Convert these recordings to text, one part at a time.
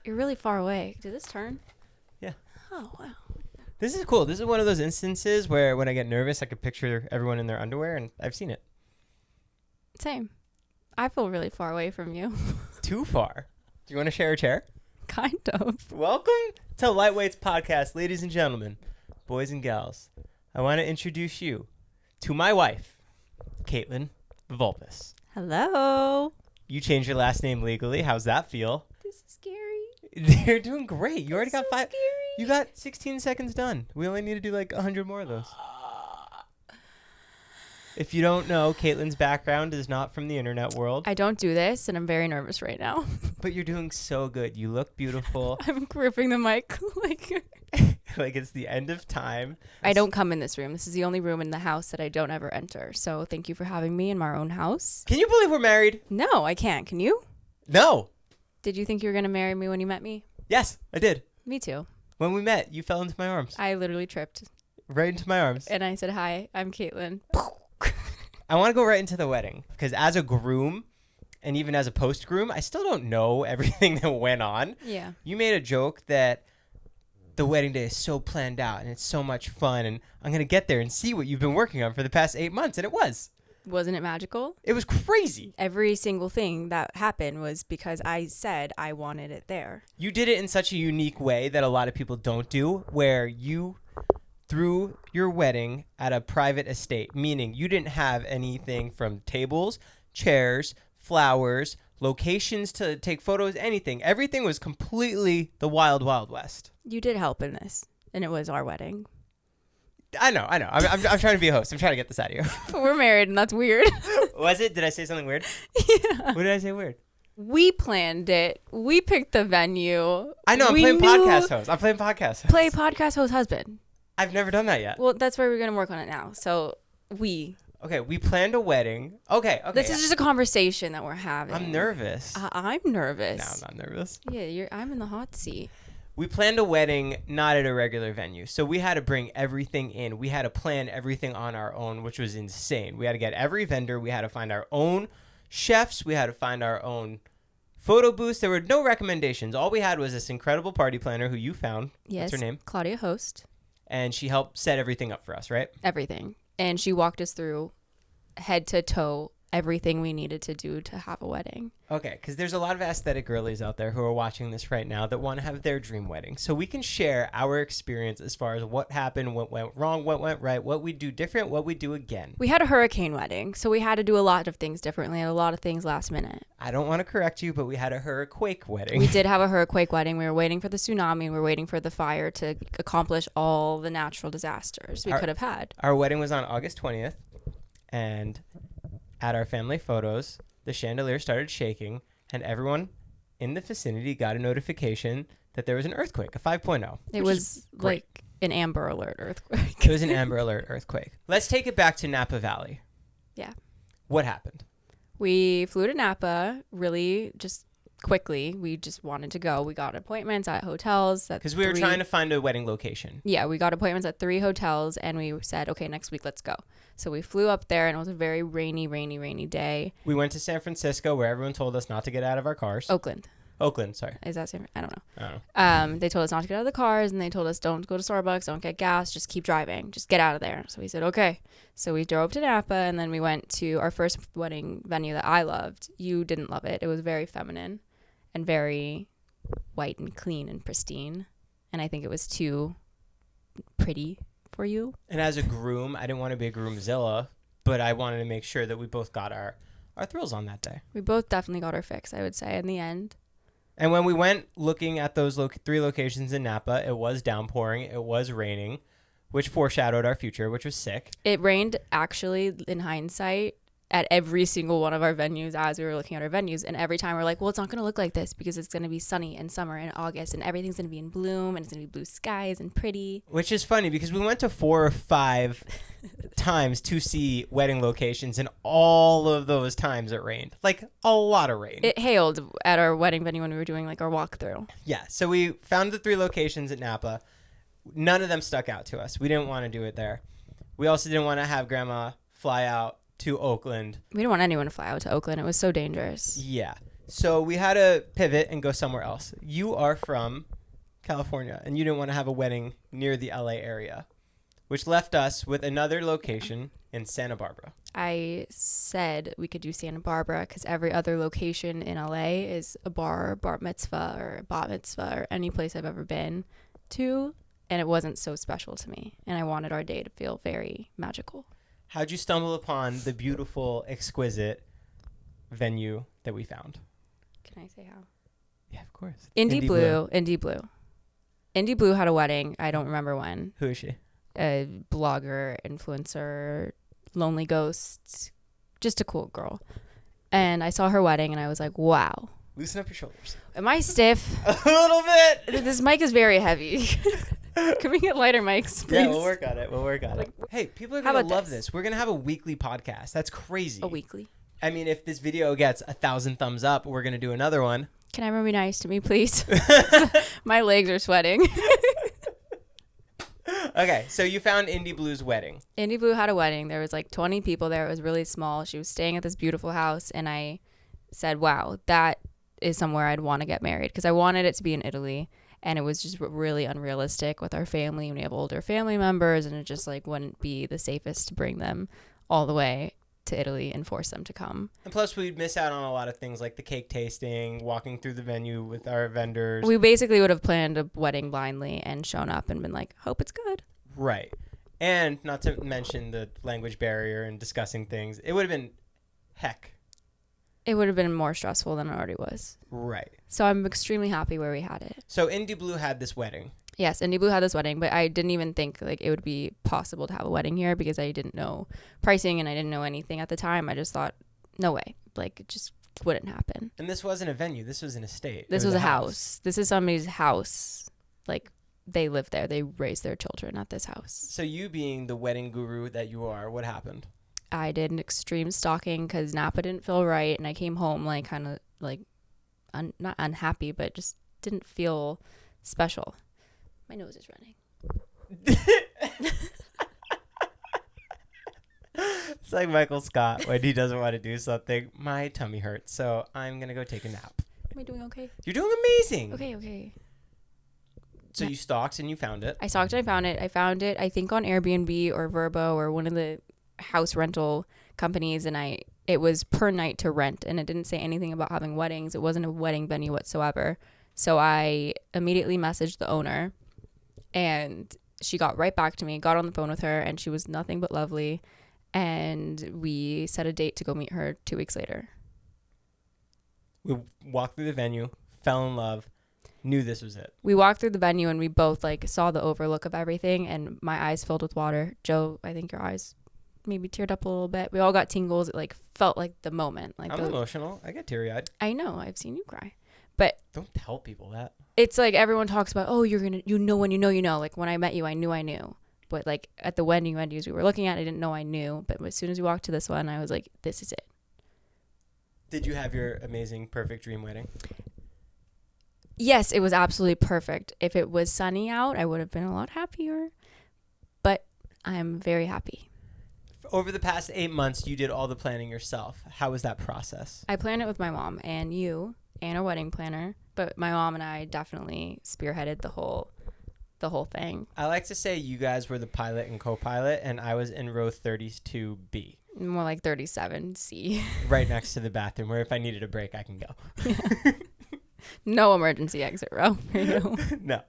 You're really far away. Did this turn? Yeah. Oh, wow. This is cool. This is one of those instances where when I get nervous, I could picture everyone in their underwear, and I've seen it. Same. I feel really far away from you. Too far. Do you want to share a chair? Kind of. Welcome to Lightweight's podcast, ladies and gentlemen, boys and gals. I want to introduce you to my wife, Katelyn Vulpis. Hello. You changed your last name legally. How's that feel? This is scary. You're doing great. You already got so 5. Scary. You got 16 seconds done. We only need to do like 100 more of those. If you don't know, Katelyn's background is not from the internet world. I don't do this, and I'm very nervous right now. But you're doing so good. You look beautiful. I'm gripping the mic like... Like it's the end of time. I don't come in this room. This is the only room in the house that I don't ever enter. So thank you for having me in my own house. Can you believe we're married? No, I can't. Can you? No. Did you think you were going to marry me when you met me? Yes, I did. Me too. When we met, you fell into my arms. I literally tripped. Right into my arms. And I said, hi, I'm Katelyn. I want to go right into the wedding because as a groom and even as a post-groom, I still don't know everything that went on. Yeah. You made a joke that the wedding day is so planned out and it's so much fun and I'm going to get there and see what you've been working on for the past 8 months. And it was. Wasn't it magical? It was crazy. Every single thing that happened was because I said I wanted it there. You did it in such a unique way that a lot of people don't do, where you threw your wedding at a private estate, meaning you didn't have anything from tables, chairs, flowers, locations to take photos, anything. Everything was completely the wild, wild west. You did help in this, and it was our wedding. I know. I'm trying to be a host. I'm trying to get this out of you. But we're married, and that's weird. Was it? Did I say something weird? Yeah. What did I say weird? We planned it. We picked the venue. I know. I'm playing podcast host. I'm playing podcast host. Play podcast host husband. I've never done that yet. Well, that's where we're going to work on it now. So we. Okay, we planned a wedding. Okay. This is just a conversation that we're having. I'm nervous. I'm nervous. No, I'm not nervous. Yeah, I'm in the hot seat. We planned a wedding not at a regular venue. So we had to bring everything in. We had to plan everything on our own, which was insane. We had to get every vendor. We had to find our own chefs. We had to find our own photo booths. There were no recommendations. All we had was this incredible party planner who you found. Yes. What's her name? Claudia Host. And she helped set everything up for us, right? Everything. And she walked us through head to toe everything we needed to do to have a wedding. Okay, because there's a lot of aesthetic girlies out there who are watching this right now that want to have their dream wedding. So we can share our experience as far as what happened, what went wrong, what went right, what we do different, what we do again. We had a hurricane wedding, so we had to do a lot of things differently and a lot of things last minute. I don't want to correct you, but we had a hurricane wedding. We did have a hurricane wedding. We were waiting for the tsunami. We were waiting for the fire to accomplish all the natural disasters we could have had. Our wedding was on August 20th, and at our family photos, the chandelier started shaking, and everyone in the vicinity got a notification that there was an earthquake, a 5.0. It was like an Amber Alert earthquake. It was an Amber Alert earthquake. Let's take it back to Napa Valley. Yeah. What happened? We flew to Napa really just quickly. We just wanted to go. We got appointments at hotels. Because we were trying to find a wedding location. Yeah, we got appointments at 3 hotels, and we said, okay, next week, let's go. So we flew up there, and it was a very rainy day. We went to San Francisco, where everyone told us not to get out of our cars. Oakland, sorry. Is that San? I don't know. I don't know. They told us not to get out of the cars, and they told us don't go to Starbucks, don't get gas, just keep driving, just get out of there. So we said, okay. So we drove to Napa, and then we went to our first wedding venue that I loved. You didn't love it. It was very feminine and very white and clean and pristine. And I think it was too pretty for you. And as a groom, I didn't want to be a groomzilla, but I wanted to make sure that we both got our thrills on that day. We both definitely got our fix, I would say, in the end. And when we went looking at those 3 locations in Napa, it was downpouring, it was raining, which foreshadowed our future, which was sick. It rained, actually, in hindsight, at every single one of our venues as we were looking at our venues. And every time we're like, well, it's not going to look like this because it's going to be sunny in summer and August and everything's going to be in bloom and it's going to be blue skies and pretty. Which is funny because we went to 4 or 5 times to see wedding locations, and all of those times it rained. Like a lot of rain. It hailed at our wedding venue when we were doing like our walkthrough. Yeah. So we found the 3 locations at Napa. None of them stuck out to us. We didn't want to do it there. We also didn't want to have grandma fly out to Oakland. We didn't want anyone to fly out to Oakland. It was so dangerous. Yeah. So we had to pivot and go somewhere else. You are from California, and you didn't want to have a wedding near the LA area, which left us with another location in Santa Barbara. I said we could do Santa Barbara because every other location in LA is a bar mitzvah, or bat mitzvah, or any place I've ever been to, and it wasn't so special to me, and I wanted our day to feel very magical. How'd you stumble upon the beautiful, exquisite venue that we found? Can I say how? Yeah, of course. Indie Blue. Indie Blue had a wedding. I don't remember when. Who is she? A blogger, influencer, lonely ghost, just a cool girl. And I saw her wedding and I was like, wow. Loosen up your shoulders. Am I stiff? A little bit. This mic is very heavy. Can we get lighter mics, please? Yeah, we'll work on it. Hey, people are going to love this. We're going to have a weekly podcast. That's crazy. A weekly? I mean, if this video gets 1,000 thumbs up, we're going to do another one. Can everyone be nice to me, please? My legs are sweating. Okay, so you found Indie Blue's wedding. Indie Blue had a wedding. There was like 20 people there. It was really small. She was staying at this beautiful house, and I said, wow, that is somewhere I'd want to get married, because I wanted it to be in Italy, and it was just really unrealistic with our family. We have older family members, and it just like wouldn't be the safest to bring them all the way to Italy and force them to come. And plus, we'd miss out on a lot of things like the cake tasting, walking through the venue with our vendors. We basically would have planned a wedding blindly and shown up and been like, hope it's good. Right. And not to mention the language barrier and discussing things. It would have been heck. It would have been more stressful than it already was. Right. So I'm extremely happy where we had it. So Indie Blue had this wedding. Yes, Indie Blue had this wedding, but I didn't even think like it would be possible to have a wedding here because I didn't know pricing and I didn't know anything at the time. I just thought, no way. Like, it just wouldn't happen. And this wasn't a venue. This was an estate. This was a house. This is somebody's house. Like, they live there. They raise their children at this house. So you being the wedding guru that you are, what happened? I did an extreme stalking because Napa didn't feel right, and I came home like kind of like not unhappy, but just didn't feel special. My nose is running. It's like Michael Scott when he doesn't want to do something. My tummy hurts, so I'm going to go take a nap. Am I doing okay? You're doing amazing. Okay. So you stalked and you found it. I stalked and I found it. I found it, I think, on Airbnb or Vrbo or one of the house rental companies, and it was per night to rent, and it didn't say anything about having weddings. It wasn't a wedding venue whatsoever. So I immediately messaged the owner, and she got right back to me, got on the phone with her, and she was nothing but lovely. And we set a date to go meet her 2 weeks later. We walked through the venue, fell in love, knew this was it. We walked through the venue and we both like saw the overlook of everything, and my eyes filled with water. Joe, I think your eyes maybe teared up a little bit. We all got tingles. It like felt like the moment. Like I'm emotional. I get teary-eyed. I know. I've seen you cry. But don't tell people that. It's like everyone talks about, oh, you're gonna, you know, when you know. Like when I met you, I knew. But like at the wedding venues we were looking at, I didn't know I knew. But as soon as we walked to this one, I was like, this is it. Did you have your amazing, perfect dream wedding? Yes, it was absolutely perfect. If it was sunny out, I would have been a lot happier. But I'm very happy. Over the past 8 months, you did all the planning yourself. How was that process? I planned it with my mom and you and our wedding planner. But my mom and I definitely spearheaded the whole thing. I like to say you guys were the pilot and co-pilot, and I was in row 32B. More like 37C. Right next to the bathroom, where if I needed a break, I can go. Yeah. No emergency exit row for you. No.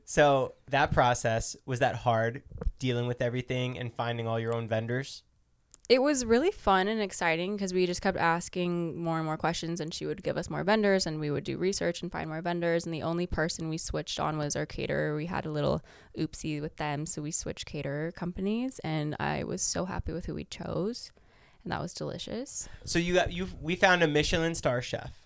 So that process, was that hard, dealing with everything and finding all your own vendors? It was really fun and exciting because we just kept asking more and more questions, and she would give us more vendors, and we would do research and find more vendors. And the only person we switched on was our caterer. We had a little oopsie with them, so we switched caterer companies, and I was so happy with who we chose, and that was delicious. So we found a Michelin star chef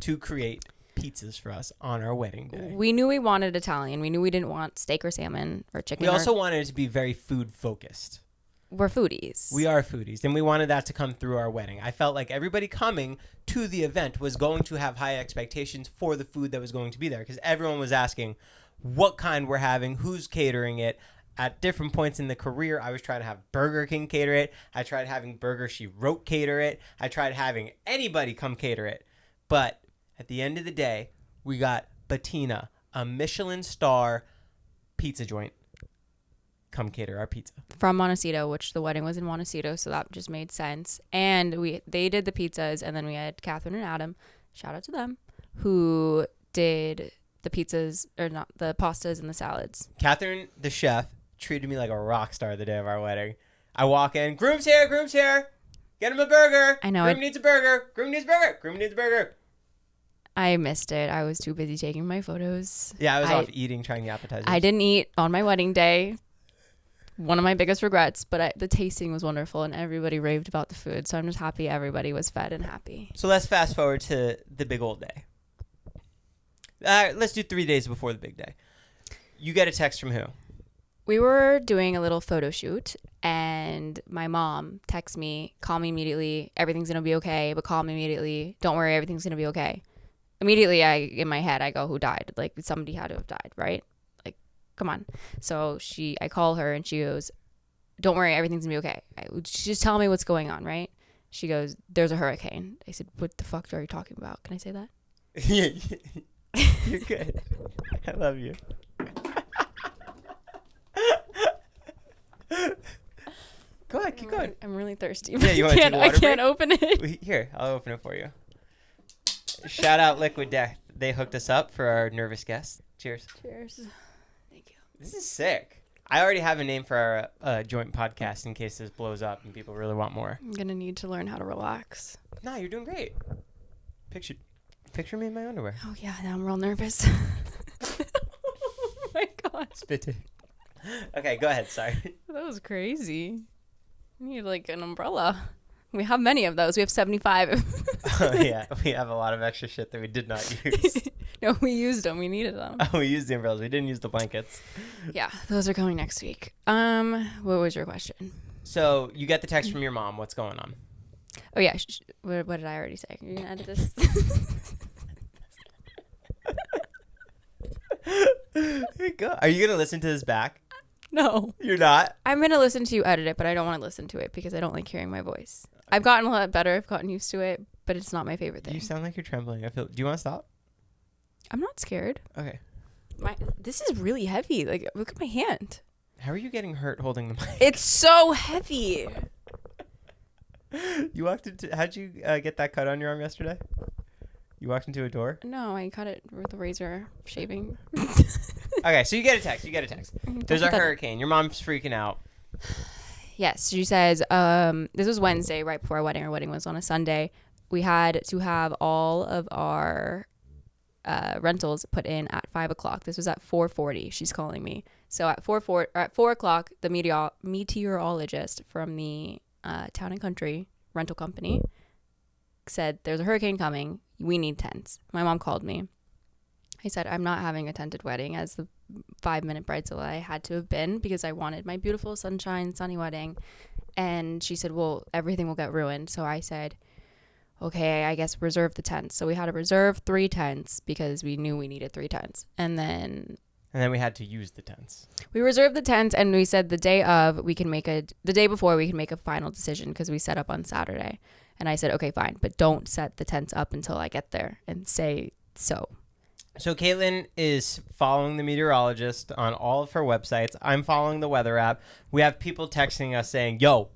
to create pizzas for us on our wedding day. We knew we wanted Italian. We knew we didn't want steak or salmon or chicken. We also wanted it to be very food focused. We're foodies. We are foodies, and we wanted that to come through our wedding. I felt like everybody coming to the event was going to have high expectations for the food that was going to be there, because everyone was asking what kind we're having, who's catering it. At different points in the career, I was trying to have Burger King cater it. I tried having Burger She Wrote cater it. I tried having anybody come cater it. But at the end of the day, we got Bettina, a Michelin star pizza joint. Come cater our pizza. From Montecito, which the wedding was in Montecito, so that just made sense. And they did the pizzas, and then we had Catherine and Adam, shout out to them, who did the pizzas, or not, the pastas and the salads. Catherine, the chef, treated me like a rock star the day of our wedding. I walk in, groom's here, get him a burger. I know. Groom needs a burger, groom needs a burger, groom needs a burger. I missed it. I was too busy taking my photos. Yeah, I was off eating, trying the appetizers. I didn't eat on my wedding day. One of my biggest regrets, but the tasting was wonderful and everybody raved about the food. So I'm just happy everybody was fed and happy. So let's fast forward to the big old day. Let's do 3 days before the big day. You get a text from who? We were doing a little photo shoot and my mom texts me, call me immediately. Everything's going to be okay, but call me immediately. Don't worry, everything's going to be okay. Immediately, in my head, I go, who died? Like, somebody had to have died, right? Like, come on. So I call her and she goes, don't worry, everything's going to be okay. Just tell me what's going on, right? She goes, there's a hurricane. I said, what the fuck are you talking about? Can I say that? Yeah, you're good. I love you. Go ahead, keep going. I'm really thirsty. Yeah, you want to take a water I can't break? open it. Here, I'll open it for you. Shout out Liquid Death. They hooked us up for our nervous guest. Cheers. Cheers. Thank you. This is sick. I already have a name for our joint podcast in case this blows up and people really want more. I'm going to need to learn how to relax. Nah, you're doing great. Picture me in my underwear. Oh, yeah. Now I'm real nervous. Oh, my God. Spit it. Okay, go ahead. Sorry. That was crazy. We need, like, an umbrella. We have many of those. We have 75. Oh, yeah. We have a lot of extra shit that we did not use. No, we used them. We needed them. Oh, we used the umbrellas. We didn't use the blankets. Yeah, those are coming next week. What was your question? So you get the text from your mom. What's going on? Oh, yeah. What did I already say? Are you going to edit this? Are you going to listen to this back? No. You're not? I'm going to listen to you edit it, but I don't want to listen to it because I don't like hearing my voice. I've gotten a lot better. I've gotten used to it, but it's not my favorite thing. You sound like you're trembling. Do you want to stop? I'm not scared. Okay. This is really heavy. Like, look at my hand. How are you getting hurt holding the mic? It's so heavy. You walked into... How'd you get that cut on your arm yesterday? You walked into a door? No, I cut it with a razor shaving. Okay, so you get a text. There's a hurricane. Your mom's freaking out. Yes, she says, this was Wednesday, right before our wedding. Our wedding was on a Sunday. We had to have all of our rentals put in at 5 o'clock. This was at 4:40. She's calling me. So at 4 o'clock, the meteorologist from the Town and Country rental company said, there's a hurricane coming. We need tents. My mom called me. I said, I'm not having a tented wedding as the 5-minute bridezilla I had to have been because I wanted my beautiful sunshine, sunny wedding. And she said, well, everything will get ruined. So I said, okay, I guess reserve the tents. So we had to reserve 3 tents because we knew we needed 3 tents. And then we had to use the tents. We reserved the tents and we said the day before we can make a final decision because we set up on Saturday. And I said, okay, fine, but don't set the tents up until I get there and say so. So Katelyn is following the meteorologist on all of her websites. I'm following the weather app. We have people texting us saying, yo,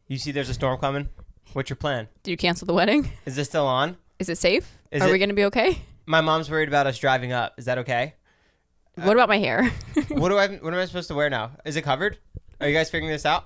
you see there's a storm coming? What's your plan? Did you cancel the wedding? Is this still on? Is it safe? Are we going to be okay? My mom's worried about us driving up. Is that okay? What about my hair? What am I supposed to wear now? Is it covered? Are you guys figuring this out?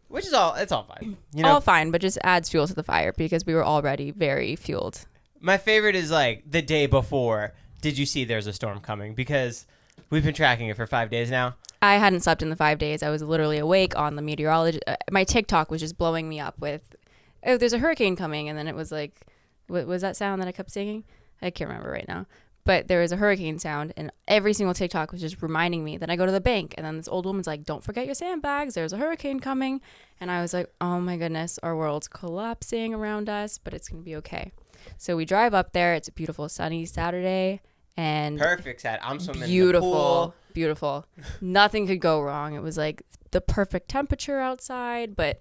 It's all fine. You know? All fine, but just adds fuel to the fire because we were already very fueled. My favorite is like the day before. Did you see there's a storm coming? Because we've been tracking it for 5 days now. I hadn't slept in the 5 days. I was literally awake on the meteorologist. My TikTok was just blowing me up with, oh, there's a hurricane coming. And then it was like, what was that sound that I kept singing? I can't remember right now. But there was a hurricane sound, and every single TikTok was just reminding me. Then I go to the bank, and then this old woman's like, don't forget your sandbags. There's a hurricane coming. And I was like, oh, my goodness, our world's collapsing around us, but it's going to be okay. So we drive up there. It's a beautiful, sunny Saturday. And perfect Saturday. I'm swimming in the pool. Beautiful. Nothing could go wrong. It was like the perfect temperature outside. But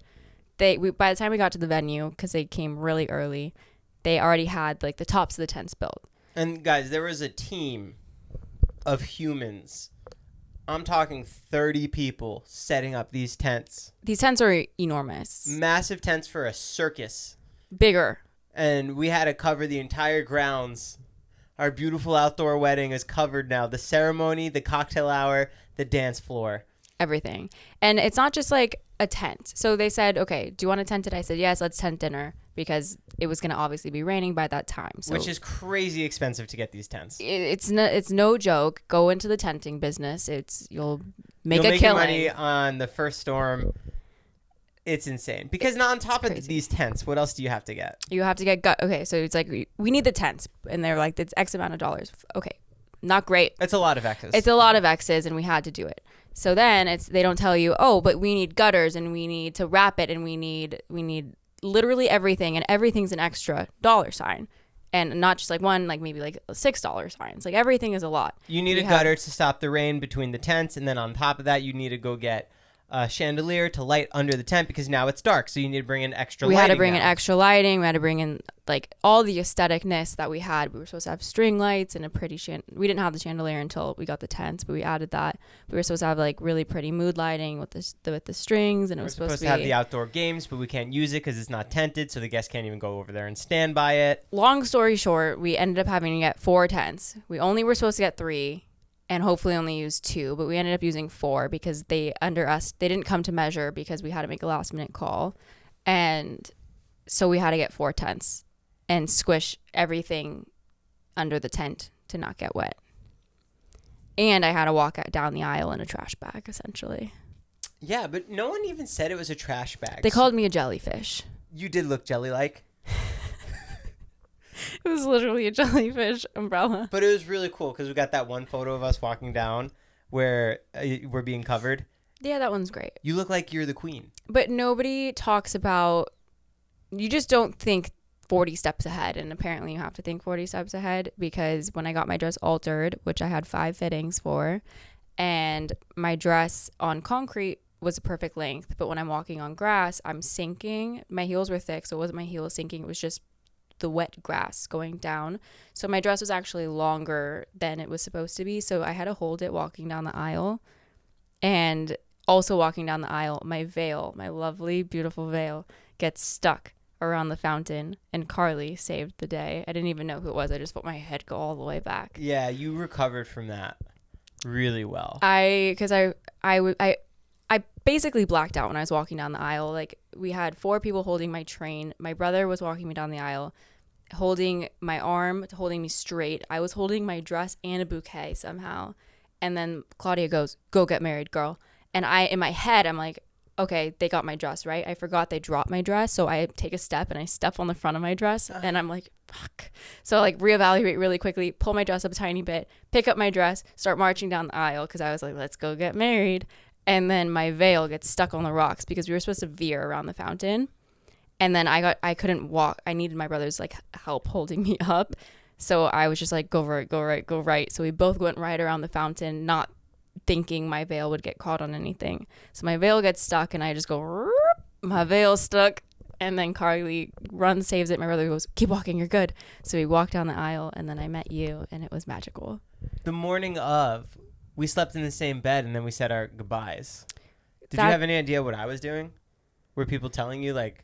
by the time we got to the venue, because they came really early, they already had like the tops of the tents built. And guys, there was a team of humans. I'm talking 30 people setting up these tents. These tents are enormous. Massive tents for a circus. Bigger. And we had to cover the entire grounds. Our beautiful outdoor wedding is covered now. The ceremony, the cocktail hour, the dance floor. Everything. And it's not just like a tent. So they said, okay, do you want a tent today? I said, yes, let's tent dinner, because it was going to obviously be raining by that time. So which is crazy expensive to get these tents. It's no joke. Go into the tenting business. You'll make You'll a make killing. money on the first storm. It's insane. Because not on top of these tents, what else do you have to get? You have to get okay, so it's like, we need the tents. And they're like, it's X amount of dollars. Okay, not great. It's a lot of X's. It's a lot of X's, and we had to do it. So then they don't tell you, oh, but we need gutters, and we need to wrap it, and we need literally everything, and everything's an extra dollar sign. And not just like one, like maybe like $6 signs. Like everything is a lot. You need a gutter to stop the rain between the tents, and then on top of that, you need to go get a chandelier to light under the tent, because now it's dark, so you need to bring in extra lighting. We had to bring in extra lighting. We had to bring in like all the aestheticness that we had. We were supposed to have string lights and a pretty we didn't have the chandelier until we got the tents, but we added that. We were supposed to have like really pretty mood lighting with the strings, and it was supposed to have the outdoor games, but we can't use it because it's not tented, so the guests can't even go over there and stand by it. Long story short, we ended up having to get 4 tents. We only were supposed to get 3. And hopefully only use 2, but we ended up using 4 because they didn't come to measure, because we had to make a last minute call. And so we had to get 4 tents and squish everything under the tent to not get wet. And I had to walk down the aisle in a trash bag, essentially. Yeah, but no one even said it was a trash bag. They called me a jellyfish. You did look jelly-like. It was literally a jellyfish umbrella. But it was really cool because we got that one photo of us walking down where we're being covered. Yeah, that one's great. You look like you're the queen. But nobody talks about, you just don't think 40 steps ahead. And apparently you have to think 40 steps ahead, because when I got my dress altered, which I had 5 fittings for, and my dress on concrete was a perfect length. But when I'm walking on grass, I'm sinking. My heels were thick, so it wasn't my heels sinking. It was just the wet grass going down. So my dress was actually longer than it was supposed to be. So I had to hold it walking down the aisle. And also walking down the aisle, my veil, my lovely, beautiful veil, gets stuck around the fountain. And Carly saved the day. I didn't even know who it was. I just felt my head go all the way back. Yeah, you recovered from that really well. Because I basically blacked out when I was walking down the aisle. Like, we had 4 people holding my train. My brother was walking me down the aisle, holding my arm, holding me straight. I was holding my dress and a bouquet somehow. And then Claudia goes, "Go get married, girl." And in my head, I'm like, okay, they got my dress, right? I forgot they dropped my dress. So I take a step and I step on the front of my dress, and I'm like, fuck. So I like reevaluate really quickly, pull my dress up a tiny bit, pick up my dress, start marching down the aisle, because I was like, let's go get married. And then my veil gets stuck on the rocks, because we were supposed to veer around the fountain. And then I couldn't walk. I needed my brother's like help holding me up. So I was just like, go right, go right, go right. So we both went right around the fountain, not thinking my veil would get caught on anything. So my veil gets stuck, and I just go, my veil's stuck. And then Carly runs, saves it. My brother goes, "Keep walking, you're good." So we walked down the aisle, and then I met you, and it was magical. The morning of, we slept in the same bed, and then we said our goodbyes. Did you have any idea what I was doing? Were people telling you, like...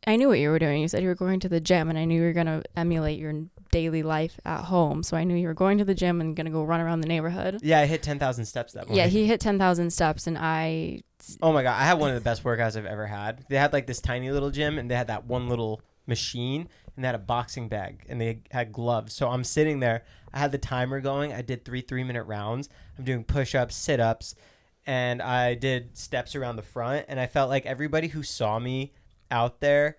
I knew what you were doing. You said you were going to the gym, and I knew you were going to emulate your daily life at home. So I knew you were going to the gym and going to go run around the neighborhood. Yeah, I hit 10,000 steps that morning. Yeah, he hit 10,000 steps, and I... Oh my God, I had one of the best workouts I've ever had. They had like this tiny little gym, and they had that one little machine, and they had a boxing bag, and they had gloves. So I'm sitting there. I had the timer going. I did 3-minute rounds. I'm doing push-ups, sit-ups, and I did steps around the front. And I felt like everybody who saw me out there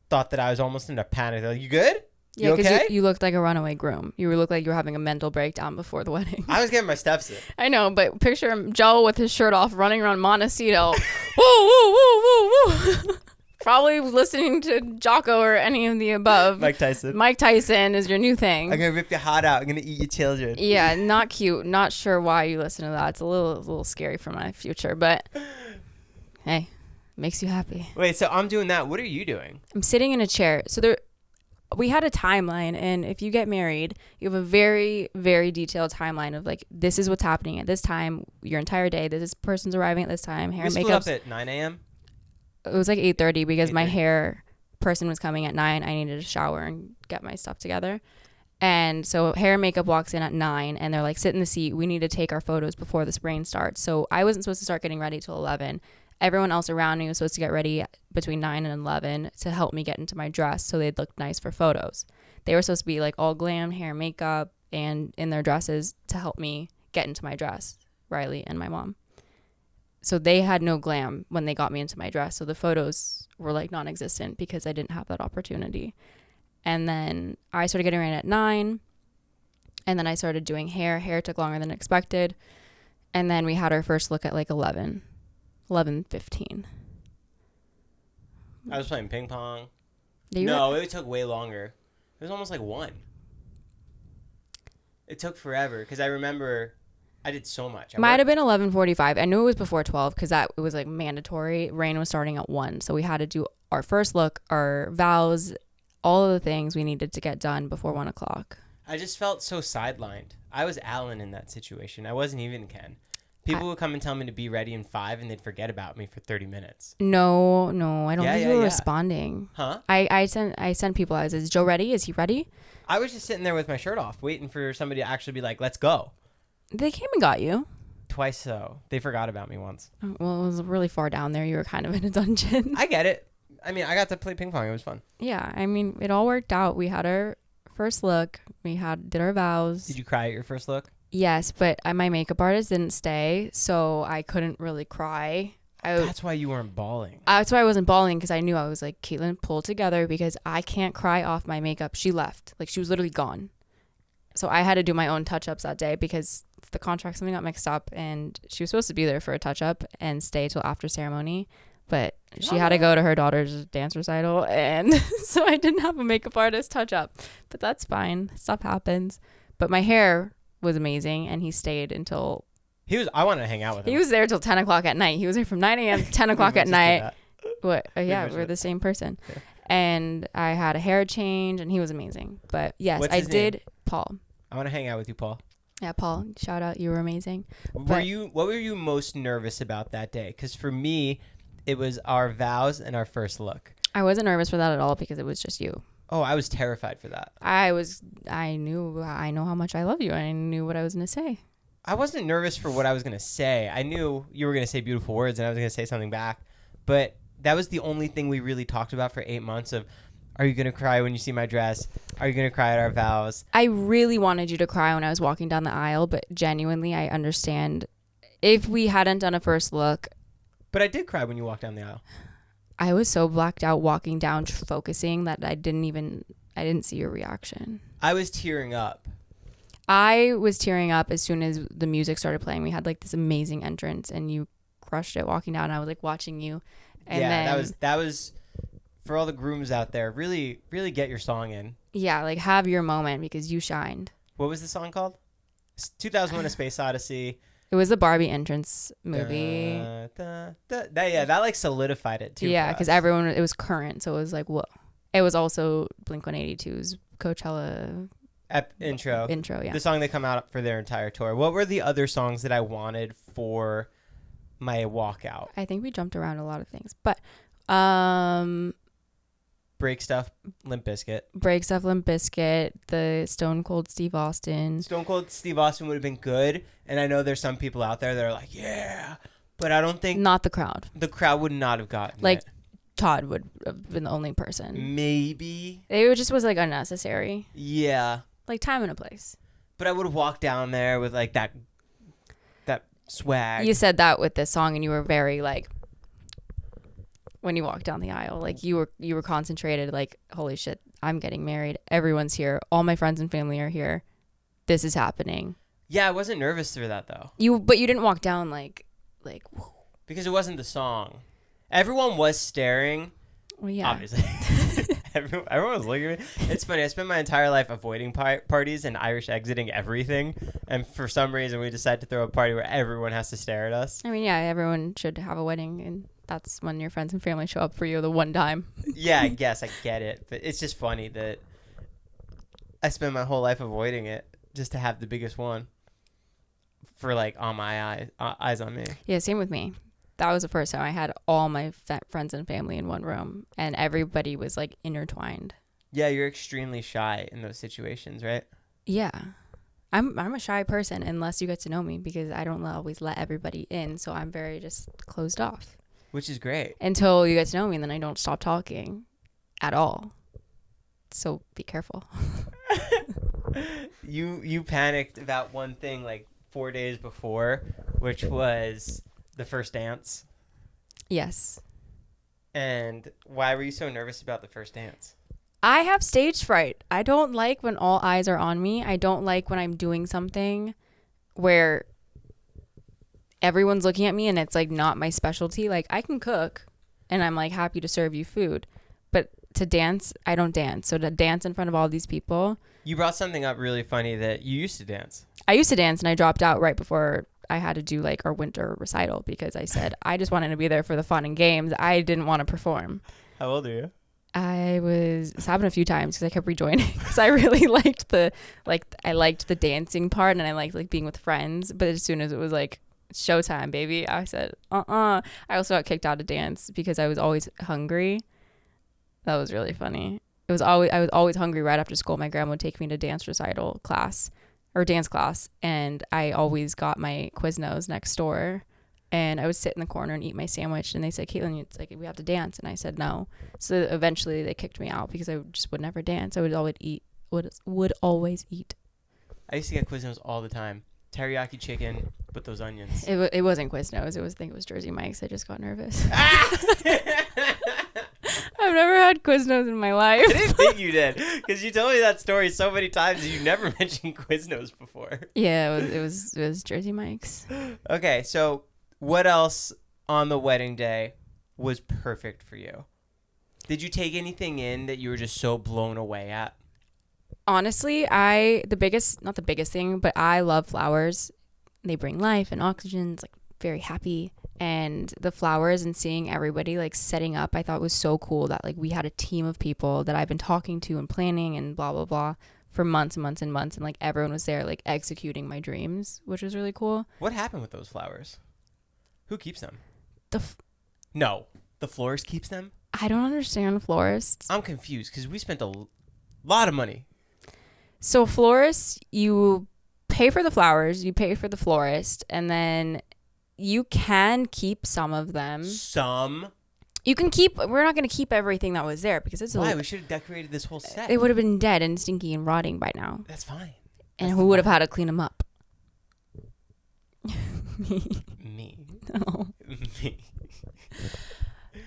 thought that I was almost in a panic. They're like, "You good? Yeah, you because okay?" you looked like a runaway groom. You looked like you were having a mental breakdown before the wedding. I was getting my steps in. I know, but picture him, Joe, with his shirt off, running around Montecito. Woo, woo, woo, woo, woo. Probably listening to Jocko or any of the above. Mike Tyson. Mike Tyson is your new thing. I'm going to rip your heart out. I'm going to eat your children. Yeah, not cute. Not sure why you listen to that. It's a little scary for my future, but hey, makes you happy. Wait, so I'm doing that. What are you doing? I'm sitting in a chair. So we had a timeline, and if you get married, you have a very, very detailed timeline of like, this is what's happening at this time, your entire day. This person's arriving at this time. Hair and split makeup. up at 9 a.m. It was like 8:30 because my 8:30. hair person was coming at 9. I needed to shower and get my stuff together. And so hair and makeup walks in at 9, and they're like, sit in the seat. We need to take our photos before this rain starts. So I wasn't supposed to start getting ready till 11. Everyone else around me was supposed to get ready between 9 and 11 to help me get into my dress so they'd look nice for photos. They were supposed to be like all glam, hair and makeup, and in their dresses to help me get into my dress, Riley and my mom. So they had no glam when they got me into my dress. So the photos were like non-existent because I didn't have that opportunity. And then I started getting ready at 9. And then I started doing hair. Hair took longer than expected. And then we had our first look at like 11:15. I was playing ping pong. It took way longer. It was almost like 1. It took forever because I remember I did so much. Might have been 11:45. I knew it was before 12 because it was like mandatory. Rain was starting at 1. So we had to do our first look, our vows, all of the things we needed to get done before 1 o'clock. I just felt so sidelined. I was Alan in that situation. I wasn't even Ken. People would come and tell me to be ready in 5, and they'd forget about me for 30 minutes. No, I don't think you were yeah. responding. Huh? I sent people. I was, is Joe ready? Is he ready? I was just sitting there with my shirt off, waiting for somebody to actually be like, let's go. They came and got you. Twice so. They forgot about me once. Well, it was really far down there. You were kind of in a dungeon. I get it. I mean, I got to play ping pong. It was fun. Yeah, I mean, it all worked out. We had our first look. We did our vows. Did you cry at your first look? Yes, but my makeup artist didn't stay, so I couldn't really cry. That's why you weren't bawling. That's why I wasn't bawling, because I knew. I was like, Katelyn, pull together, because I can't cry off my makeup. She left. Like, she was literally gone. So I had to do my own touch-ups that day because the contract, something got mixed up, and she was supposed to be there for a touch-up and stay till after ceremony. But she had to go to her daughter's dance recital, and so I didn't have a makeup artist touch-up. But that's fine. Stuff happens. But my hair was amazing, and he stayed until... I wanted to hang out with him. He was there till 10 o'clock at night. He was there from 9 a.m. to 10 o'clock at night. What? Yeah, we're the same person. Yeah. And I had a hair change, and he was amazing. But yes, What's I his did. Name? Paul. I want to hang out with you, Paul. Yeah, Paul. Shout out. You were amazing. What were you most nervous about that day? Because for me, it was our vows and our first look. I wasn't nervous for that at all because it was just you. Oh, I was terrified for that. I know how much I love you. I knew what I was going to say. I wasn't nervous for what I was going to say. I knew you were going to say beautiful words and I was going to say something back. But that was the only thing we really talked about for 8 months of, are you going to cry when you see my dress? Are you going to cry at our vows? I really wanted you to cry when I was walking down the aisle, but genuinely, I understand if we hadn't done a first look. But I did cry when you walked down the aisle. I was so blacked out walking down, focusing, that I didn't see your reaction. I was tearing up. I was tearing up as soon as the music started playing. We had like this amazing entrance, and you crushed it walking down. And I was like watching you. And yeah, then, that was for all the grooms out there. Really, really get your song in. Yeah, like have your moment because you shined. What was the song called? 2001: A Space Odyssey. It was the Barbie entrance movie. That like solidified it too. Yeah, because it was current, so it was like, whoa. It was also Blink-182's Coachella intro. Yeah. The song they come out for their entire tour. What were the other songs that I wanted for my walkout? I think we jumped around a lot of things, but Break Stuff, Limp Bizkit. Break Stuff, Limp Bizkit, the Stone Cold Steve Austin. Stone Cold Steve Austin would have been good, and I know there's some people out there that are like, yeah, but I don't think... Not the crowd. The crowd would not have gotten like, it. Todd would have been the only person. Maybe. It just was, like, unnecessary. Yeah. Like, time and a place. But I would have walked down there with, like, that swag. You said that with this song, and you were very, like... When you walked down the aisle, like you were concentrated, like, holy shit, I'm getting married. Everyone's here. All my friends and family are here. This is happening. Yeah, I wasn't nervous for that though. But you didn't walk down like whoa. Because it wasn't the song. Everyone was staring. Well, yeah. Obviously. Everyone was looking at me. It's funny. I spent my entire life avoiding parties and Irish exiting everything. And for some reason, we decided to throw a party where everyone has to stare at us. I mean, yeah, everyone should have a wedding, and that's when your friends and family show up for you the one time. Yeah, I guess I get it. But it's just funny that I spent my whole life avoiding it just to have the biggest one for like on my eyes on me. Yeah, same with me. That was the first time I had all my friends and family in one room, and everybody was like intertwined. Yeah, you're extremely shy in those situations, right? Yeah. I'm a shy person unless you get to know me, because I don't always let everybody in, so I'm very just closed off. Which is great. Until you get to know me, and then I don't stop talking at all. So be careful. You panicked about one thing like 4 days before, which was the first dance. Yes. And why were you so nervous about the first dance? I have stage fright. I don't like when all eyes are on me. I don't like when I'm doing something where everyone's looking at me and it's like not my specialty. Like, I can cook and I'm like happy to serve you food, but to dance, I don't dance. So to dance in front of all these people. You brought something up really funny that you used to dance. I used to dance, and I dropped out right before I had to do like our winter recital, because I said I just wanted to be there for the fun and games. I didn't want to perform. How old are you? It's happened a few times because I kept rejoining, because I really liked I liked the dancing part, and I liked like being with friends. But as soon as it was like showtime, baby, I said, I also got kicked out of dance because I was always hungry. That was really funny. I was always hungry right after school. My grandma would take me to dance recital class or dance class, and I always got my Quiznos next door. And I would sit in the corner and eat my sandwich. And they said, Katelyn, it's like, we have to dance. And I said, no. So eventually they kicked me out because I just would never dance. I would always eat. I used to get Quiznos all the time. Teriyaki chicken with those onions. It wasn't Quiznos. I think it was Jersey Mike's. I just got nervous. I've never had Quiznos in my life. I didn't think you did, because you told me that story so many times and you never mentioned Quiznos before. Yeah, it was Jersey Mike's. Okay, so what else on the wedding day was perfect for you? Did you take anything in that you were just so blown away at? Honestly, not the biggest thing, but I love flowers. They bring life and oxygen. It's like very happy. And the flowers and seeing everybody like setting up, I thought was so cool that like we had a team of people that I've been talking to and planning and blah, blah, blah for months and months and months. And like everyone was there like executing my dreams, which was really cool. What happened with those flowers? Who keeps them? No, the florist keeps them? I don't understand florists. I'm confused because we spent a lot of money. So florists, you pay for the flowers, you pay for the florist, and then you can keep some of them. Some? You can keep. We're not going to keep everything that was there because it's why? We should have decorated this whole set. It would have been dead and stinky and rotting by now. That's fine. And who would have had to clean them up? Me. No. Me.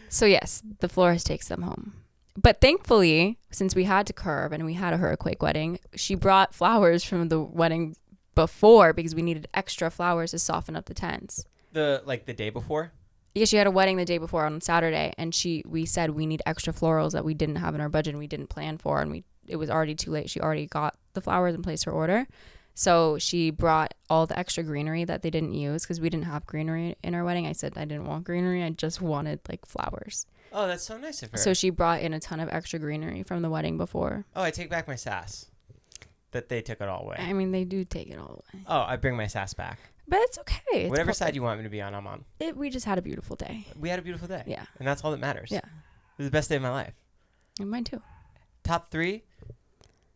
So yes, the florist takes them home. But thankfully, since we had to curb and we had a hurricane wedding, she brought flowers from the wedding before because we needed extra flowers to soften up the tents. The day before? Yeah, she had a wedding the day before on Saturday, and we said we need extra florals that we didn't have in our budget and we didn't plan for, and it was already too late. She already got the flowers and placed her order. So she brought all the extra greenery that they didn't use because we didn't have greenery in our wedding. I said I didn't want greenery. I just wanted like flowers. Oh, that's so nice of her. So she brought in a ton of extra greenery from the wedding before. Oh, I take back my sass. That they took it all away. I mean, they do take it all away. Oh, I bring my sass back. But it's okay. Whatever side you want me to be on, I'm on. We just had a beautiful day. We had a beautiful day. Yeah. And that's all that matters. Yeah. It was the best day of my life. And mine too. Top 3,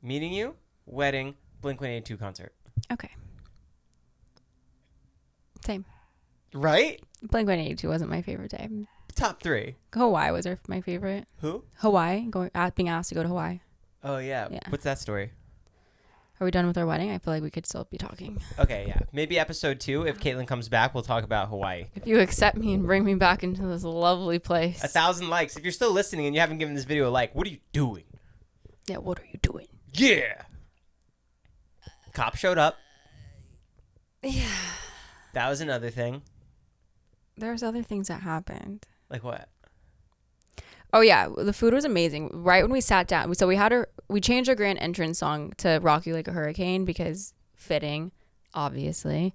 meeting you, wedding, Blink-182 concert. Okay. Same. Right? Blink-182 wasn't my favorite day. Top 3. Hawaii was my favorite. Who? Hawaii. Being asked to go to Hawaii. Oh, yeah. What's that story? Are we done with our wedding? I feel like we could still be talking. Okay, yeah. Maybe episode 2, if Katelyn comes back, we'll talk about Hawaii. If you accept me and bring me back into this lovely place. 1,000 likes. If you're still listening and you haven't given this video a like, what are you doing? Yeah, what are you doing? Yeah. Cop showed up. Yeah. That was another thing. There's other things that happened. Like what? Oh yeah, the food was amazing. Right when we sat down, so we changed our grand entrance song to "Rock You Like a Hurricane" because fitting, obviously.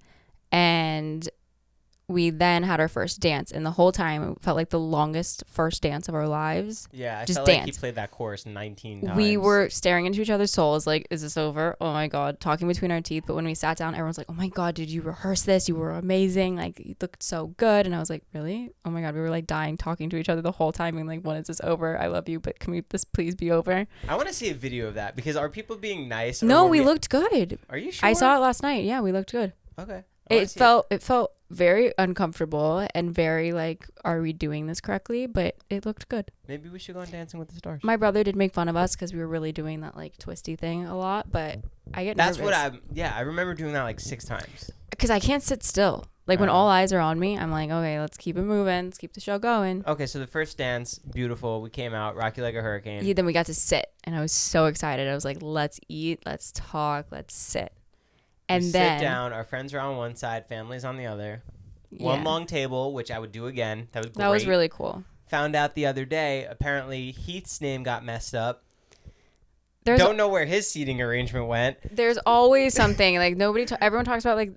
And we then had our first dance, and the whole time it felt like the longest first dance of our lives. Yeah, I Just felt dance. like he played that chorus 19 times. We were staring into each other's souls like, is this over? Oh my God, talking between our teeth. But when we sat down, everyone's like, oh my God, did you rehearse this? You were amazing. Like, you looked so good. And I was like, really? Oh my God, we were like dying, talking to each other the whole time, being like, when is this over? I love you, but can this please be over? I want to see a video of that, because are people being nice? Or No, were we looked good. Are you sure? I saw it last night. Yeah, we looked good. Okay. It felt very uncomfortable and very like, are we doing this correctly? But it looked good. Maybe we should go on Dancing with the Stars. My brother did make fun of us because we were really doing that like twisty thing a lot, but I get nervous. I remember doing that like 6 times. Because I can't sit still. Like when all eyes are on me, I'm like, okay, let's keep it moving. Let's keep the show going. Okay, so the first dance, beautiful. We came out, rock you like a hurricane. Yeah, then we got to sit, and I was so excited. I was like, let's eat, let's talk, let's sit. And we then sit down. Our friends are on one side, families on the other. One long table, which I would do again. That was great. That was really cool. Found out the other day, apparently Heath's name got messed up. Don't know where his seating arrangement went. There's always something. Like everyone talks about like,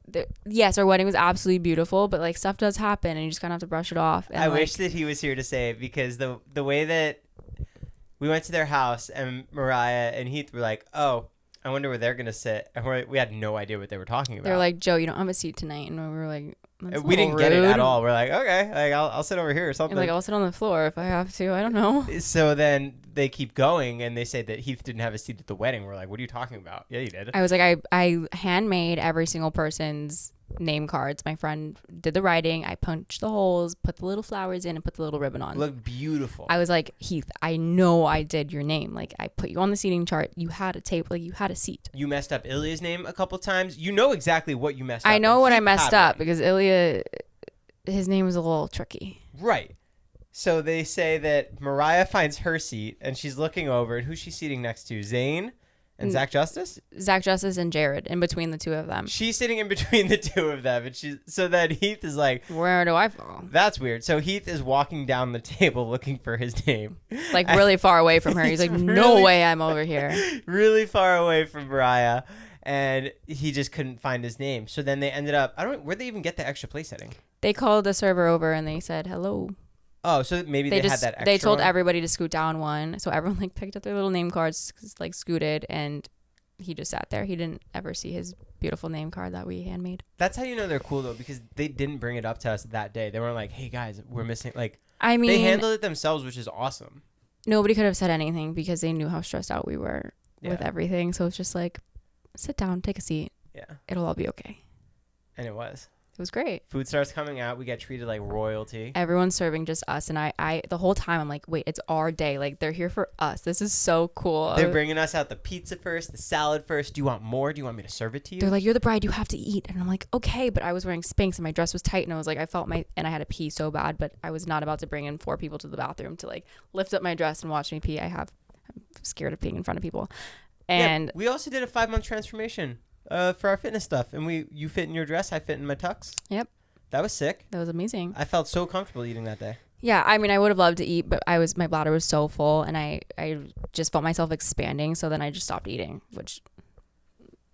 yes, our wedding was absolutely beautiful, but like stuff does happen, and you just kind of have to brush it off. And I wish that he was here to say it, because the way that we went to their house and Mariah and Heath were like, oh, I wonder where they're going to sit. And we had no idea what they were talking about. They were like, Joe, you don't have a seat tonight. And we were like, we didn't get it at all. We're like, okay, like I'll sit over here or something. And like, I'll sit on the floor if I have to. I don't know. So then they keep going, and they say that Heath didn't have a seat at the wedding. We're like, what are you talking about? Yeah, you did. I was like, I handmade every single person's name cards. My friend did the writing. I punched the holes, put the little flowers in, and put the little ribbon on. Looked beautiful. I was like, Heath, I know I did your name. Like, I put you on the seating chart. You had a tape. Like, you had a seat. You messed up Ilya's name a couple times. You know exactly what you messed up. I know what I messed up because Ilya, his name was a little tricky. Right. So they say that Mariah finds her seat, and she's looking over, and who's she seating next to? Zayn and Zach Justice? Zach Justice and Jared, in between the two of them. She's sitting in between the two of them, and so then Heath is like, where do I fall? That's weird. So Heath is walking down the table looking for his name. Like really far away from her. He's like, no way I'm over here. Really far away from Mariah, and he just couldn't find his name. So then they ended up, where'd they even get the extra place setting? They called the server over and they said, hello. Oh, so maybe they had that extra They told one? everybody to scoot down one. So everyone like picked up their little name cards, like scooted, and he just sat there. He didn't ever see his beautiful name card that we handmade. That's how you know they're cool, though, because they didn't bring it up to us that day. They weren't like, hey, guys, we're missing. Like, I mean, they handled it themselves, which is awesome. Nobody could have said anything because they knew how stressed out we were with everything. So it's just like, sit down, take a seat. Yeah. It'll all be okay. And it was. It was great. Food starts coming out. We get treated like royalty. Everyone's serving just us. And I the whole time I'm like, wait, it's our day. Like, they're here for us. This is so cool. They're bringing us out the pizza first, the salad first. Do you want more? Do you want me to serve it to you? They're like, you're the bride. You have to eat. And I'm like, okay. But I was wearing Spanx and my dress was tight. And I was like, and I had to pee so bad. But I was not about to bring in 4 people to the bathroom to like lift up my dress and watch me pee. I'm scared of peeing in front of people. And we also did a 5-month transformation for our fitness stuff. And you fit in your dress. I fit in my tux. Yep. That was sick. That was amazing. I felt so comfortable eating that day. Yeah, I mean, I would have loved to eat, but my bladder was so full, and I just felt myself expanding, so then I just stopped eating, which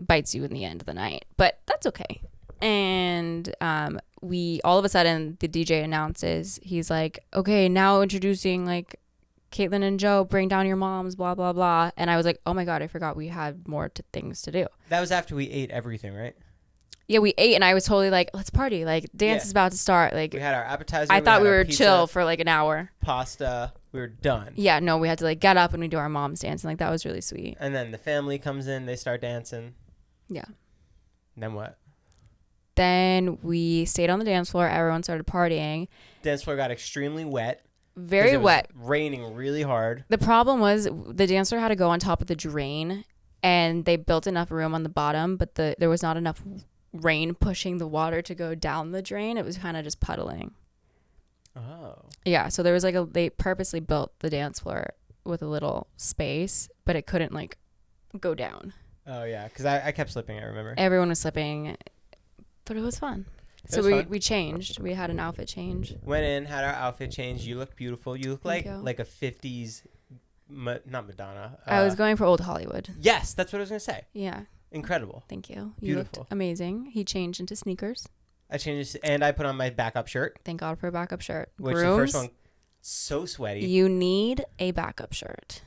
bites you in the end of the night. But that's okay. And we all of a sudden, the DJ announces, he's like, okay, now introducing like Katelyn and Joe, bring down your moms, blah, blah, blah. And I was like, oh my God, I forgot we had more things to do. That was after we ate everything, right? Yeah, we ate, and I was totally like, let's party. Like, dance is about to start. Like, we had our appetizer. I thought we were pizza, chill for like an hour. Pasta. We were done. Yeah, no, we had to like get up and we do our mom's dance, and like that was really sweet. And then the family comes in. They start dancing. Yeah. And then what? Then we stayed on the dance floor. Everyone started partying. Dance floor got extremely wet. Very wet. Raining really hard. The problem was the dance floor had to go on top of the drain, and they built enough room on the bottom, but there was not enough rain pushing the water to go down the drain. It was kind of just puddling. Oh. Yeah, so there was like they purposely built the dance floor with a little space, but it couldn't like go down. Oh yeah, because I kept slipping, I remember. Everyone was slipping, but it was fun. We changed. We had an outfit change. Went in, had our outfit change. You look beautiful. You look like a 50s, not Madonna. I was going for old Hollywood. Yes, that's what I was going to say. Yeah. Incredible. Thank you. You Beautiful. looked amazing. He changed into sneakers. I changed it, and I put on my backup shirt. Thank God for a backup shirt. Which Grooms, the first one, so sweaty. you need a backup shirt.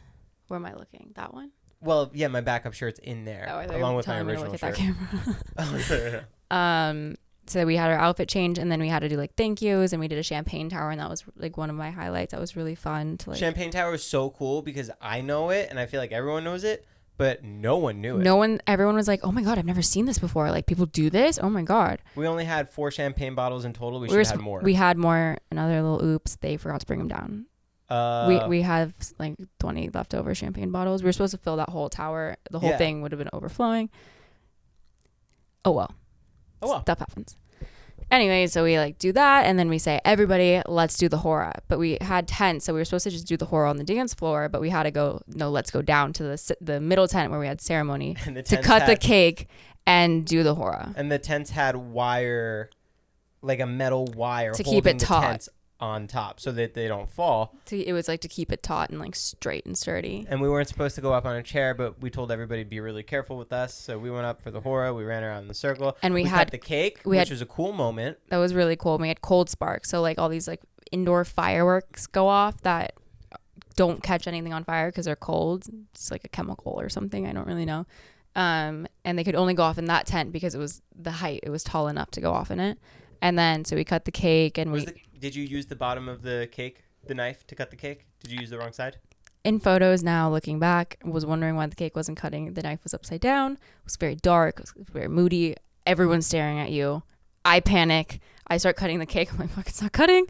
Where am I looking? That one? Well, yeah, my backup shirt's in there, Oh, I thought along you were with my telling me to original look at shirt. that camera. So we had our outfit change, and then we had to do like thank yous, and we did a champagne tower, and that was like one of my highlights. That was really fun to like. Champagne tower is so cool because I know it, and I feel like everyone knows it, but no one knew it. Everyone was like, "Oh my God, I've never seen this before. Like people do this. Oh my God." We only had 4 champagne bottles in total. We should have had more. We had more. Another little oops. They forgot to bring them down. We have like 20 leftover champagne bottles. We were supposed to fill that whole tower. The whole thing would have been overflowing. Oh well. Stuff happens. Anyway, so we like do that, and then we say, everybody, let's do the hora. But we had tents, so we were supposed to just do the hora on the dance floor, but we had to go, no, let's go down to the middle tent where we had ceremony to cut the cake and do the hora. And the tents had wire, like a metal wire to holding keep it the taut tents on top so that they don't fall. It was like to keep it taut and like straight and sturdy. And we weren't supposed to go up on a chair, but we told everybody to be really careful with us. So we went up for the hora. We ran around in the circle. And we cut the cake, which was a cool moment. That was really cool. We had cold sparks. So like all these like indoor fireworks go off that don't catch anything on fire because they're cold. It's like a chemical or something. I don't really know. And they could only go off in that tent because it was the height. It was tall enough to go off in it. And then so we cut the cake and Did you use the bottom of the cake, the knife, to cut the cake? Did you use the wrong side? In photos now, looking back, was wondering why the cake wasn't cutting. The knife was upside down. It was very dark. It was very moody. Everyone's staring at you. I panic. I start cutting the cake. I'm like, fuck, it's not cutting.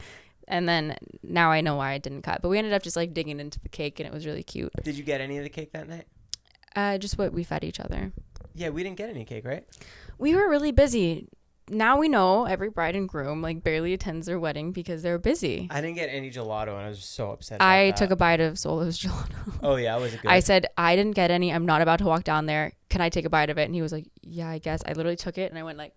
And then now I know why I didn't cut. But we ended up just like digging into the cake, and it was really cute. Did you get any of the cake that night? Just what we fed each other. Yeah, we didn't get any cake, right? We were really busy. Now we know every bride and groom like barely attends their wedding because they're busy. I didn't get any gelato, and I was so upset. I took a bite of Solo's gelato. Oh yeah, was it good? I said I didn't get any. I'm not about to walk down there. Can I take a bite of it? And he was like, "Yeah, I guess." I literally took it and I went like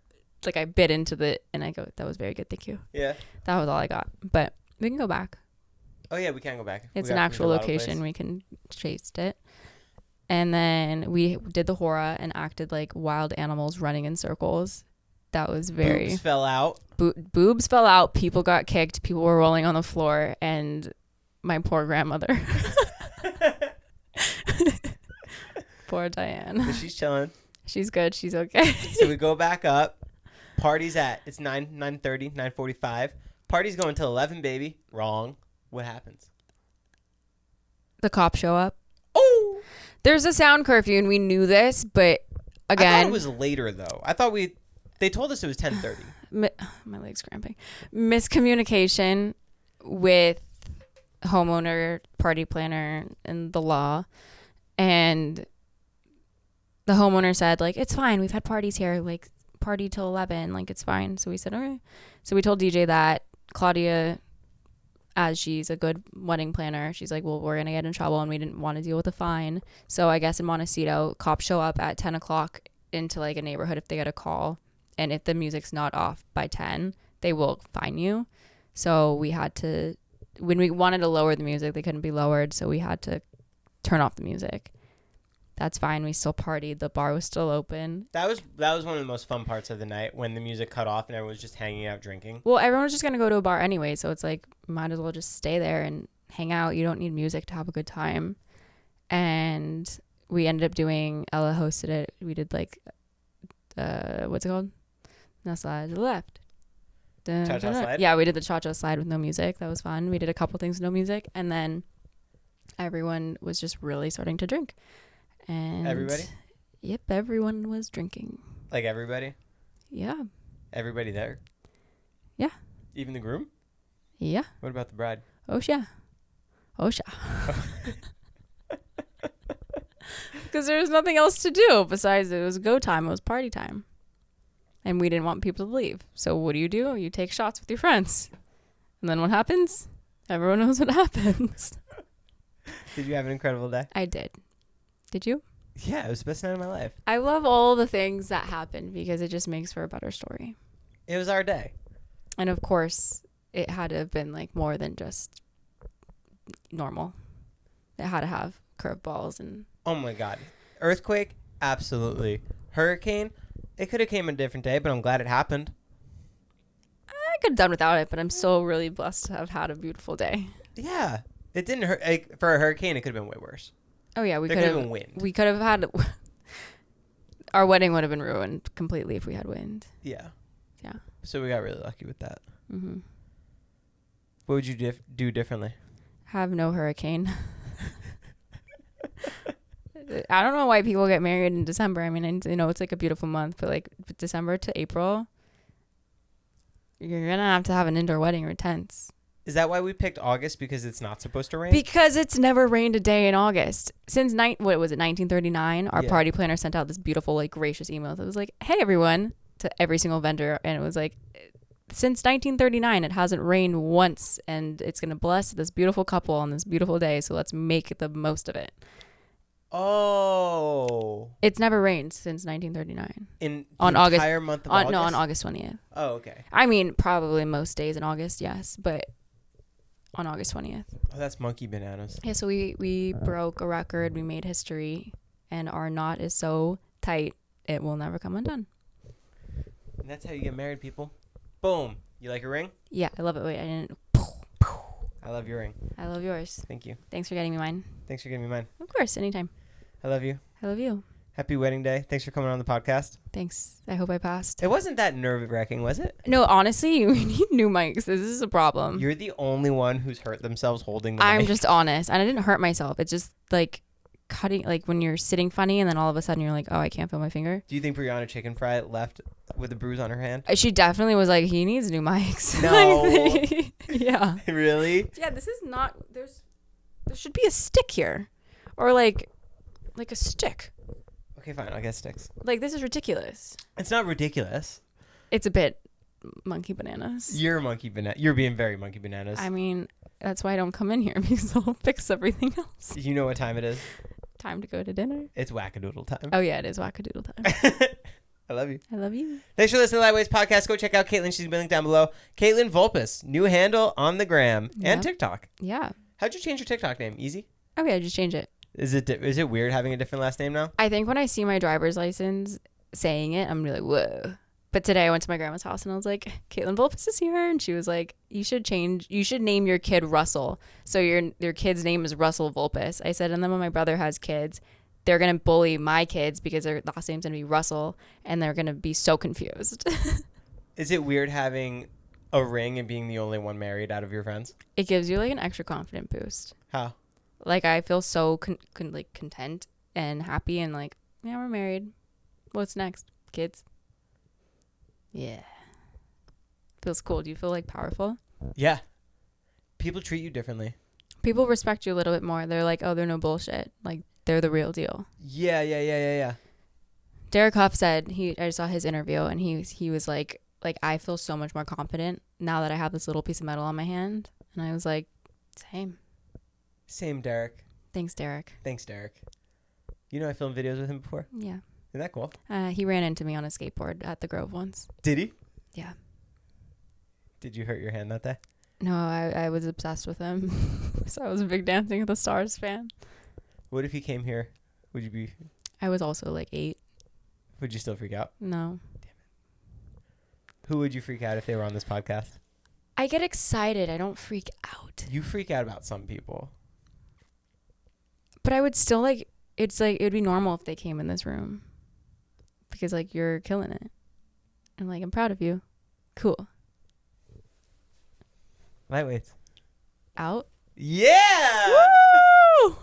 I bit into and I go, "That was very good, thank you." Yeah. That was all I got. But we can go back. Oh yeah, we can go back. It's an actual location. Place. We can chase it. And then we did the hora and acted like wild animals running in circles. That was very... Boobs fell out. Boobs fell out. People got kicked. People were rolling on the floor. And my poor grandmother. Poor Diane. So she's chilling. She's good. She's okay. So we go back up. Party's it's 9:30, 9:45. Party's going till 11, baby. Wrong. What happens? The cops show up. Oh! There's a sound curfew, and we knew this, but again... I thought it was later, though. I thought They told us it was 10:30. My leg's cramping. Miscommunication with homeowner, party planner, and the law. And the homeowner said, like, it's fine. We've had parties here, like, party till 11. Like, it's fine. So we said, okay. So we told DJ that. Claudia, as she's a good wedding planner, she's like, well, we're going to get in trouble, and we didn't want to deal with a fine. So I guess in Montecito, cops show up at 10 o'clock into, like, a neighborhood if they get a call. And if the music's not off by 10, they will fine you. So we had to, when we wanted to lower the music, they couldn't be lowered. So we had to turn off the music. That's fine. We still partied. The bar was still open. That was one of the most fun parts of the night, when the music cut off and everyone was just hanging out drinking. Well, everyone was just going to go to a bar anyway. So it's like, might as well just stay there and hang out. You don't need music to have a good time. And we ended up doing, Ella hosted it. We did like, what's it called? Now slide to the left. Cha-cha slide? Yeah, we did the cha-cha slide with no music. That was fun. We did a couple things with no music. And then everyone was just really starting to drink. And everybody? Yep, everyone was drinking. Like everybody? Yeah. Everybody there? Yeah. Even the groom? Yeah. What about the bride? Oh, yeah. Oh, yeah. Because there was nothing else to do besides it was go time. It was party time. And we didn't want people to leave. So what do? You take shots with your friends. And then what happens? Everyone knows what happens. Did you have an incredible day? I did. Did you? Yeah, it was the best night of my life. I love all the things that happened because it just makes for a better story. It was our day. And of course, it had to have been like more than just normal. It had to have curveballs and... Oh my God. Earthquake? Absolutely. Hurricane? It could have came a different day, but I'm glad it happened. could have done without it, but I'm so really blessed to have had a beautiful day. Yeah. It didn't hurt. Like, for a hurricane, it could have been way worse. Oh yeah, we There could could have have. been wind. We could have had. Our wedding would have been ruined completely if we had wind. Yeah. Yeah. So we got really lucky with that. Mm-hmm. What would you do differently? Have no hurricane. I don't know why people get married in December. I mean, you know, it's like a beautiful month, but like December to April, you're gonna have an indoor wedding or tents. Is that why we picked August? Because it's not supposed to rain? Because it's never rained a day in August since 1939. Our Yeah. party planner sent out this beautiful, like, gracious email that was like, "Hey everyone," to every single vendor, and it was like, since 1939 it hasn't rained once, and it's gonna bless this beautiful couple on this beautiful day. So let's make the most of it. Oh. It's never rained since 1939. In On the August- entire month of August? No, on August 20th. Oh, okay. I mean, probably most days in August, yes, but on August 20th. Oh, that's monkey bananas. Yeah, so we broke a record, we made history, and our knot is so tight it will never come undone. And that's how you get married, people. Boom. You like a ring? Yeah, I love it. Wait, I didn't. I love your ring. I love yours. Thank you. Thanks for getting me mine. Thanks for giving me mine. Of course, anytime. I love you. I love you. Happy wedding day. Thanks for coming on the podcast. Thanks. I hope I passed. It wasn't that nerve-wracking, was it? No, honestly, we need new mics. This is a problem. You're the only one who's hurt themselves holding the I'm mic. just honest. And I didn't hurt myself. It's just like cutting, like when you're sitting funny and then all of a sudden you're like, oh, I can't feel my finger. Do you think Brianna Chicken Fry left with a bruise on her hand? She definitely was like, he needs new mics. No. Yeah. Really? Yeah, this is not, there should be a stick here. Or like a stick. Okay, fine. I'll get sticks. Like, this is ridiculous. It's not ridiculous. It's a bit monkey bananas. You're monkey banana. You're being very monkey bananas. I mean, that's why I don't come in here, because I'll fix everything else. You know what time it is? Time to go to dinner. It's wackadoodle time. Oh, yeah, it is wackadoodle time. I love you. I love you. Thanks for listening to Lightweights Podcast. Go check out Katelyn. She's been linked down below. Katelyn Vulpis. New handle on the gram and Yep. TikTok. Yeah. How'd you change your TikTok name? Easy? Oh, yeah, just change it. Is it weird having a different last name now? I think when I see my driver's license saying it, I'm really like, whoa. But today I went to my grandma's house and I was like, Katelyn Vulpis is here. And she was like, you should name your kid Russell. So your kid's name is Russell Vulpis. I said, and then when my brother has kids, they're going to bully my kids because their last name's going to be Russell. And they're going to be so confused. Is it weird having a ring and being the only one married out of your friends? It gives you like an extra confident boost. How? Like I feel so content and happy and like, yeah, we're married. What's next? Kids? Yeah. Feels cool. Do you feel like powerful? Yeah. People treat you differently. People respect you a little bit more. They're like, oh, they're no bullshit. Like they're the real deal. Yeah. Derek Huff said I saw his interview and he was like I feel so much more confident now that I have this little piece of metal on my hand. And I was like, Same, Derek. Thanks, Derek. Thanks, Derek. You know I filmed videos with him before? Yeah. Isn't that cool? He ran into me on a skateboard at the Grove once. Did he? Yeah. Did you hurt your hand that day? No, I was obsessed with him. So I was a big Dancing with the Stars fan. What if he came here? Would you be? I was also like 8. Would you still freak out? No. Who would you freak out if they were on this podcast? I get excited. I don't freak out. You freak out about some people. But I would still like, it's like, it would be normal if they came in this room. Because like, you're killing it. I'm like, I'm proud of you. Cool. Lightweights. Out. Yeah! Woo!